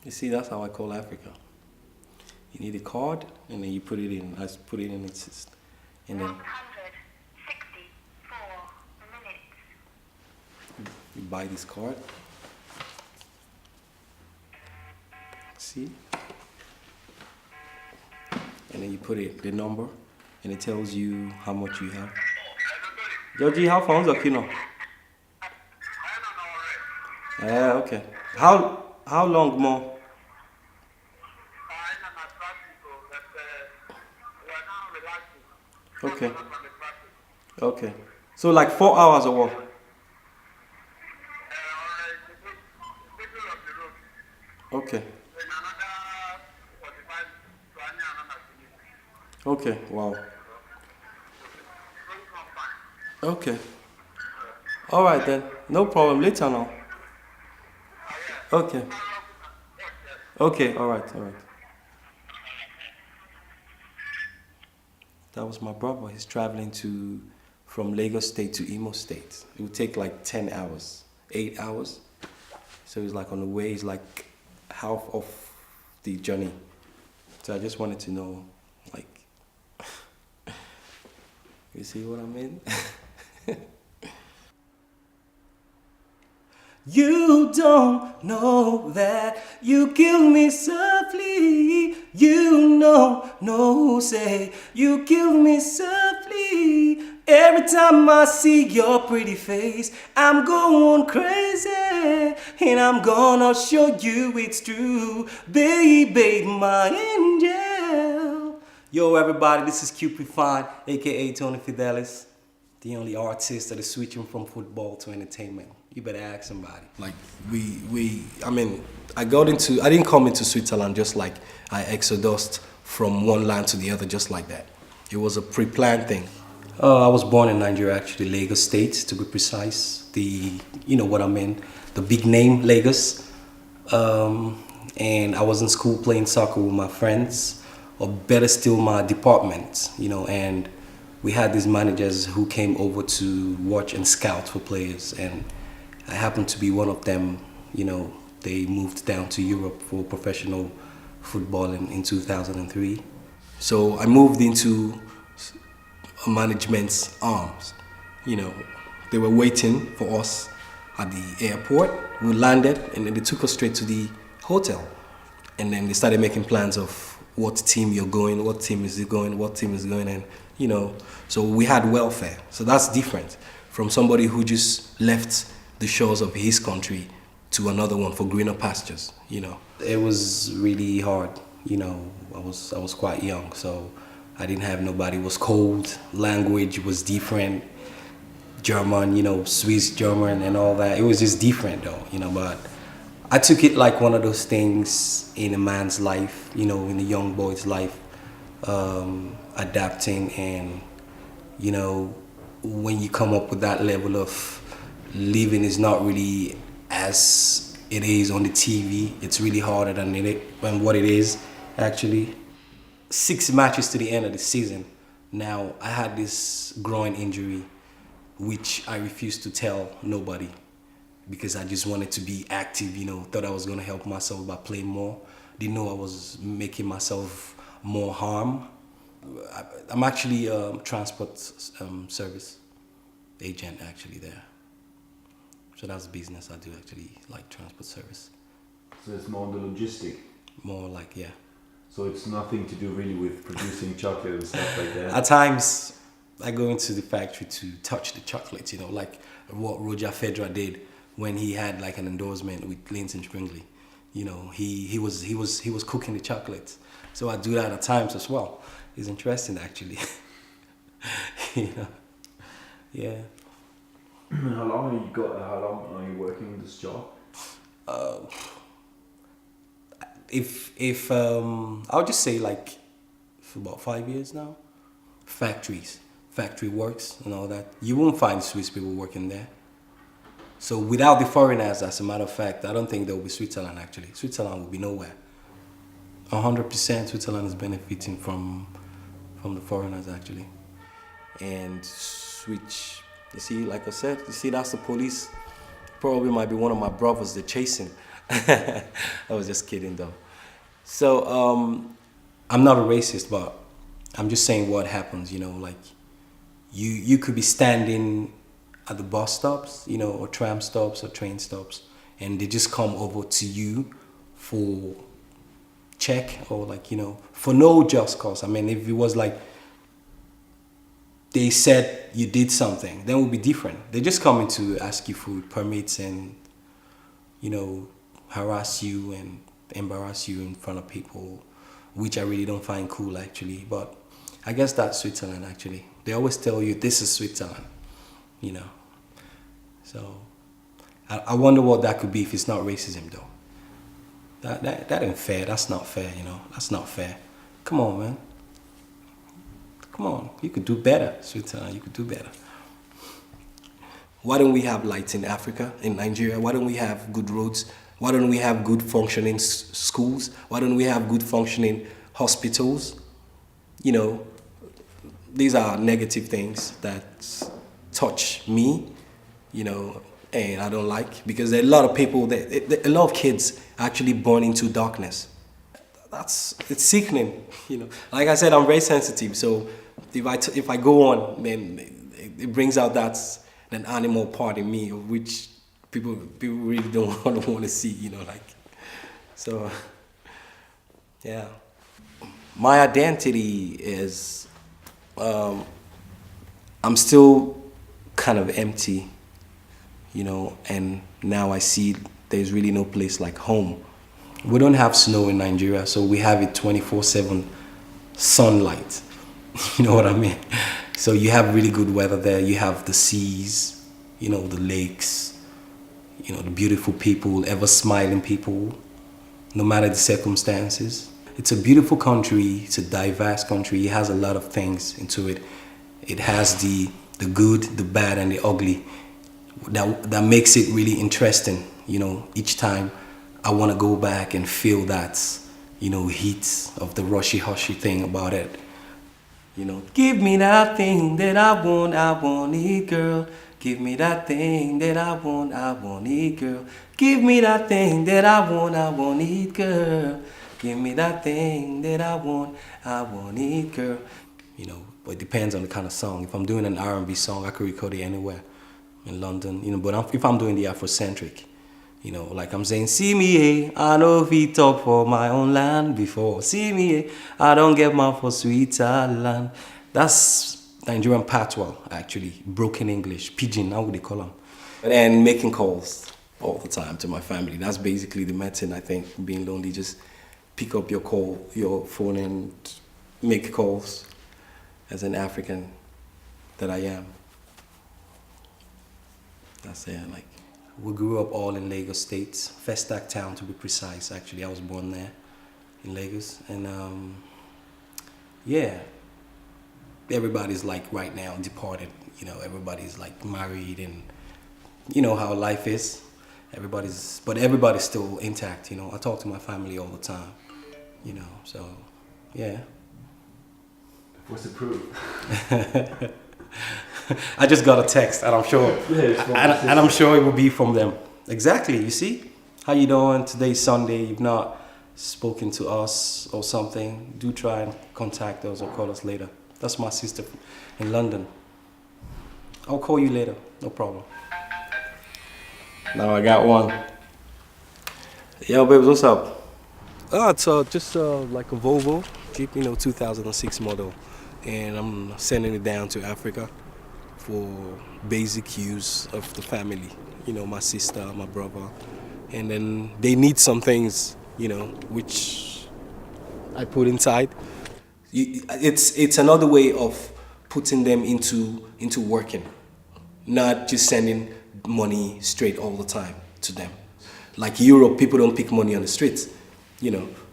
You see, that's how I call Africa. You need a card, and then you put it in. I put it in its, and then 164 minutes. you buy this card. See, and then you put it the number, and it tells you how much you have. Georgie, how far is it, Kino? Yeah, okay. How long more? Okay. Okay. So like 4 hours or what? Okay. Okay. Wow. Okay. All right then. No problem. Later now. Okay. Okay. All right. All right. That was my brother. He's traveling from Lagos State to Imo State. It would take like 10 hours, 8 hours. So he's like on the way. He's like half of the journey. So I just wanted to know, like, you see what I mean? You don't know that you kill me softly. You know, no say you kill me softly. Every time I see your pretty face, I'm going crazy, and I'm gonna show you it's true, baby, my angel. Yo, everybody, this is Cupid Fine, aka Tony Fidelis, the only artist that is switching from football to entertainment. You better ask somebody. Like I didn't come into Switzerland just like I exodused from one land to the other just like that. It was a pre-planned thing. I was born in Nigeria, actually, Lagos State to be precise. You know what I mean, the big name, Lagos. And I was in school playing soccer with my friends, or better still, my department, and we had these managers who came over to watch and scout for players, and I happened to be one of them. They moved down to Europe for professional football in 2003. So I moved into management's arms. They were waiting for us at the airport. We landed, and then they took us straight to the hotel. And then they started making plans of what team you're going, what team is it going, what team is going, and so we had welfare. So that's different from somebody who just left the shores of his country to another one for greener pastures. It was really hard. I was quite young, so I didn't have nobody. It was cold. Language was different. German, Swiss German and all that. It was just different though, but I took it like one of those things in a man's life, in a young boy's life, adapting. And when you come up with that level of living, is not really as it is on the TV. It's really harder than what it is actually. 6 matches to the end of the season. Now I had this groin injury, which I refused to tell nobody because I just wanted to be active. Thought I was gonna help myself by playing more. Didn't know I was making myself more harm. I'm actually a transport service agent actually there. So that's business I do actually, like transport service. So it's more on the logistic? More like, yeah. So it's nothing to do really with producing chocolate and stuff like that? At times, I go into the factory to touch the chocolates, like what Roger Federer did when he had like an endorsement with Linton Springley. He was cooking the chocolates. So I do that at times as well. It's interesting actually. Yeah. How long are you working in this job? If I'll just say like for about 5 years now. Factory works and all that. You won't find Swiss people working there. So without the foreigners, as a matter of fact, I don't think there will be Switzerland actually. Switzerland will be nowhere. 100% Switzerland is benefiting from the foreigners actually. And switch, you see, like I said, that's the police. Probably might be one of my brothers they're chasing. I was just kidding though. So I'm not a racist, but I'm just saying what happens. Like you could be standing at the bus stops, or tram stops or train stops, and they just come over to you for check or like for no just cause. I mean, if it was like they said you did something, then it would be different. They just come in to ask you for permits and harass you and embarrass you in front of people, which I really don't find cool actually. But I guess that's Switzerland actually. They always tell you this is Switzerland, So I wonder what that could be if it's not racism though. That ain't fair. That's not fair, That's not fair. Come on, man. Come on. You could do better, Switzerland. You could do better. Why don't we have lights in Africa, in Nigeria? Why don't we have good roads? Why don't we have good functioning schools? Why don't we have good functioning hospitals? These are negative things that touch me, and I don't like, because there are a lot of people, a lot of kids actually born into darkness. It's sickening, Like I said, I'm very sensitive, so if I go on, then it brings out an animal part in me, of which people really don't want to see, So, yeah. My identity is, I'm still kind of empty, and now I see there's really no place like home. We don't have snow in Nigeria, so we have it 24/7 sunlight. You know what I mean? So you have really good weather there. You have the seas, the lakes, the beautiful people, ever smiling people, no matter the circumstances. It's a beautiful country. It's a diverse country. It has a lot of things into it. It has the good, the bad, and the ugly. That makes it really interesting. Each time I want to go back and feel that, heat of the rushy-hushy thing about it. Give me that thing that I want it, girl. Give me that thing that I want it, girl. Give me that thing that I want it, girl. Give me that thing that I want it, girl. But it depends on the kind of song. If I'm doing an R&B song, I could record it anywhere in London, but if I'm doing the Afrocentric, like I'm saying, see me, I know if he talk for my own land before. See me, I don't get mouth for Switzerland. That's Nigerian patois, actually, broken English, pidgin, how would they call them? And making calls all the time to my family. That's basically the medicine, I think, being lonely. Just pick up your phone and make calls as an African that I am. That's it, we grew up all in Lagos State, Festac town to be precise. Actually, I was born there in Lagos, and yeah, everybody's like right now departed. Everybody's like married, and how life is. But everybody's still intact. I talk to my family all the time. So yeah. What's the proof? I just got a text, and I'm sure, and I'm sure it will be from them. Exactly. You see, how you doing? Today's Sunday. You've not spoken to us or something. Do try and contact us or call us later. That's my sister in London. I'll call you later. No problem. Now I got one. Yo, babes, what's up? It's just like a Volvo Jeep, 2006 model, and I'm sending it down to Africa for basic use of the family, my sister, my brother, and then they need some things, which I put inside. It's another way of putting them into working, not just sending money straight all the time to them. Like Europe, people don't pick money on the streets,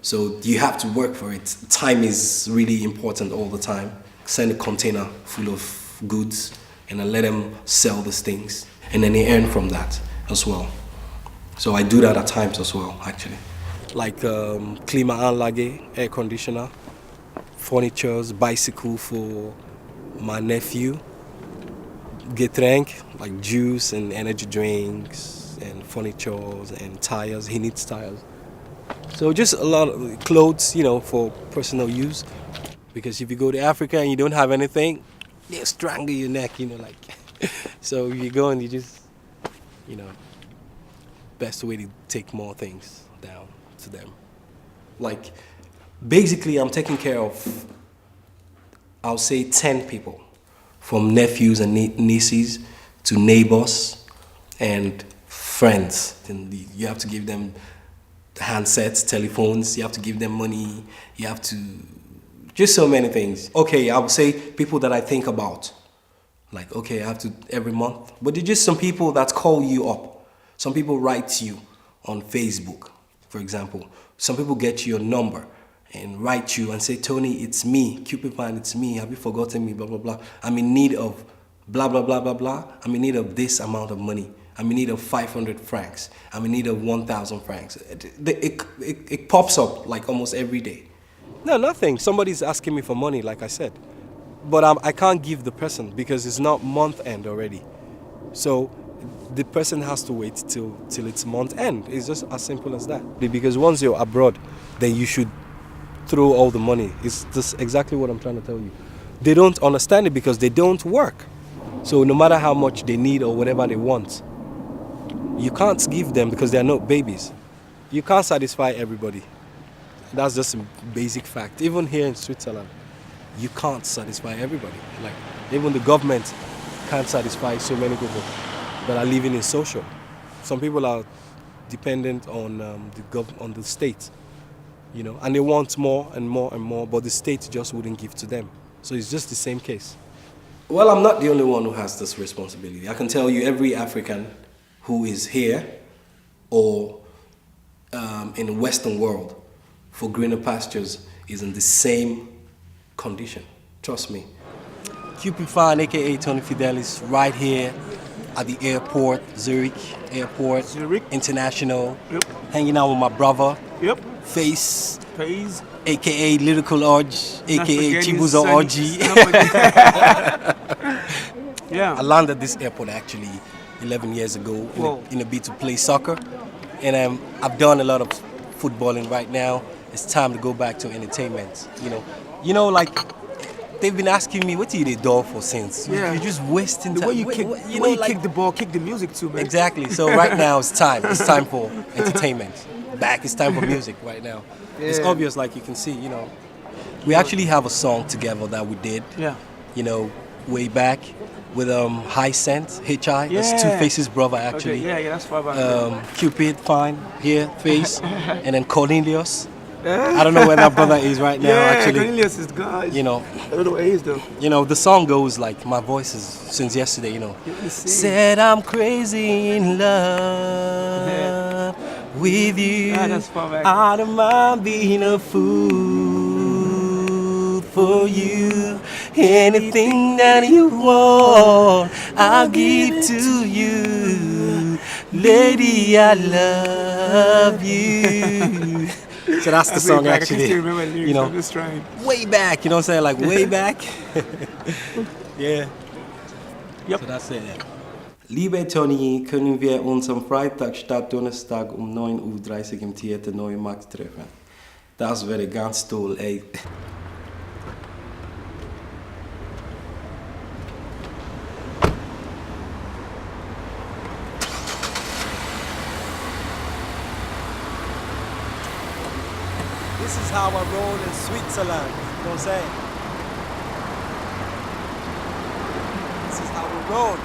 so you have to work for it. Time is really important all the time. Send a container full of goods and then let them sell these things, and then they earn from that as well. So I do that at times as well, actually. Like klimaanlage, air conditioner, furnitures, bicycle for my nephew, getränk, like juice and energy drinks, and furniture and tires. He needs tires. So just a lot of clothes, for personal use. Because if you go to Africa and you don't have anything, they'll strangle your neck, like. So if you go and you just, best way to take more things down to them. Like, basically, I'm taking care of, I'll say 10 people, from nephews and nieces to neighbors and friends. And you have to give them handsets, telephones, you have to give them money, you have to, just so many things. Okay, I would say people that I think about. Like, okay, I have to every month. But there's just some people that call you up. Some people write you on Facebook, for example. Some people get your number and write you and say, Tony, it's me, Cupid Fan, it's me, have you forgotten me, blah, blah, blah. I'm in need of blah, blah, blah, blah, blah. I'm in need of this amount of money. I'm in need of 500 francs. I'm in need of 1,000 francs. It pops up like almost every day. No, nothing. Somebody's asking me for money, like I said. But I can't give the person because it's not month end already. So the person has to wait till it's month end. It's just as simple as that. Because once you're abroad, then you should throw all the money. It's just exactly what I'm trying to tell you. They don't understand it because they don't work. So no matter how much they need or whatever they want, you can't give them because they're not babies. You can't satisfy everybody. That's just a basic fact. Even here in Switzerland, you can't satisfy everybody. Like, even the government can't satisfy so many people that are living in social. Some people are dependent on on the state, and they want more and more and more, but the state just wouldn't give to them. So it's just the same case. Well, I'm not the only one who has this responsibility. I can tell you every African who is here or in the Western world for greener pastures is in the same condition. Trust me. Cupid Fan, aka Tony Fidelis, right here at the airport, Zurich Airport, International. Yep. Hanging out with my brother. Yep. Face, Pays. aka Lyrical Orge, aka Chibuzo Orji. Yeah. I landed this airport actually 11 years ago in a bid to play soccer, and I've done a lot of footballing right now. It's time to go back to entertainment. Like they've been asking me, what do you do for since? Yeah. You're just wasting time. The way you kick the ball, kick the music too, man. Exactly. So right now it's time. It's time for entertainment. It's time for music right now. Yeah. It's obvious, like you can see. We actually have a song together that we did. Yeah. Way back with High Scent, H.I. Yeah. That's Two Faces' brother actually. Okay. Yeah, that's far back. Cupid, fine, here, Face, and then Cornelius. I don't know where that brother is right now, actually. Cornelius is gone. I don't know where he is though. The song goes like, my voice is since yesterday, Said I'm crazy in love with you. That's far back. I don't mind being a fool for you. Anything that you want, I'll give to you. Lady, I love you. So that's the song actually. I can't remember the lyrics. I'm just trying. Way back, what I'm saying? Like way back. Yeah. Yep. So that's it. Liebe Tony, können wir uns am Freitag statt Donnerstag 9:30 Uhr im Theater Neue Markt treffen? Das wäre ganz toll, ey. This is how I roll in Switzerland, you know what I'm saying? This is how we roll.